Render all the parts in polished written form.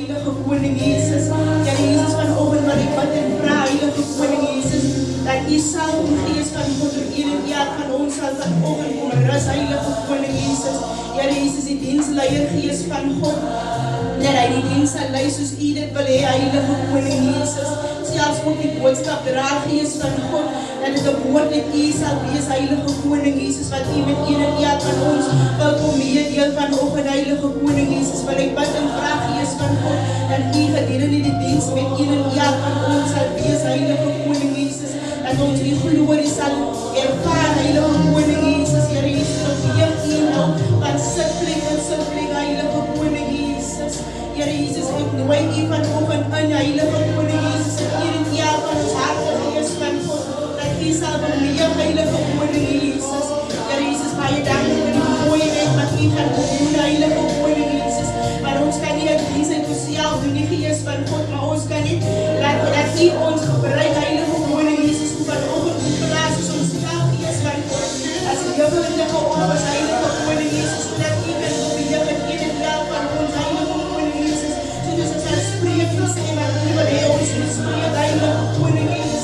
heilige koning Jesus. Here Jesus, vanoggend wat ek bid en vra, heilige koning Jesus, dat U sal gees van God oor een en elk van ons sal vanoggend kom rus, heilige koning Jesus. Here Jesus, die diensleier gees van God, dat hy die diens sal lei soos U dit wil hê, heilige koning Jesus. Selfs ook die boodskap dra gees van God, dat het 'n woord met U sal wees, heilige koning Jesus, wat U met een en elk van ons wil kom meedeel vanoggend, heilige koning Jesus. Wil ek bid en vra gees van God, dat U gedurende die diens met een en elk van ons sal wees, heilige koning Jesus, dat ons U glorie sal ervaar, heilige koning Jesus. Here Jesus, op U nou van sipling en sipling, heilige koning Jesus. Here Jesus, ek nooi U vanoggend in, heilige koning Jesus, in een en elk van ons harte gees van God, dat U sal beweeg, heilige koning Jesus. Here Jesus, baie dankie vir die mooiheid wat U gaan doen, heilige koning Jesus. Maar ons kan nie 'n diens uit onsself doen, die gees van God, maar ons kan nie laat dat U ons gebruik, heilige koning Jesus, om vanoggend te plaas soos ons self gees van God. As die jubelende oor heilige koning Jesus, sodat U kan beweeg in een en elk van ons, heilige koning Jesus. Sodat ons sal spreek en sê wat U wil hê ons moet spreek, heilige koning Jesus.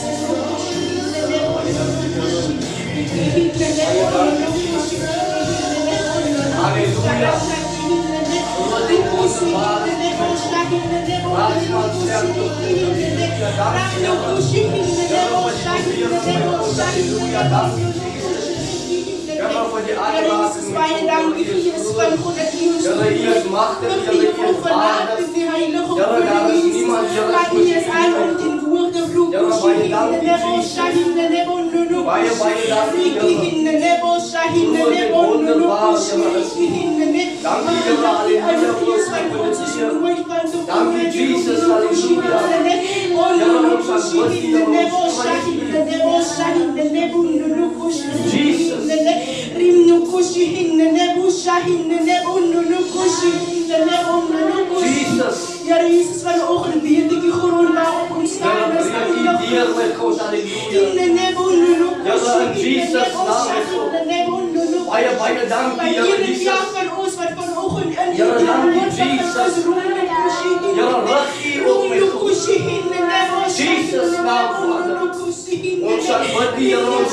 Baie dankie Jesus van God dat U ons machtig, U is vader, daar is niemand, laat U is aan ons in woorde roep, baie dankie Jesus, baie dankie dankie Jesus, halleluja. Jesus. Here Jesus, vanoggend weet ek die grond waarop ons staan is. Jesus naam. Baie dankie Here Jesus. Van ons wat vanoggend in die dankie Jesus. Here rig U op met Jesus naam Vader. Ons sal bid Here.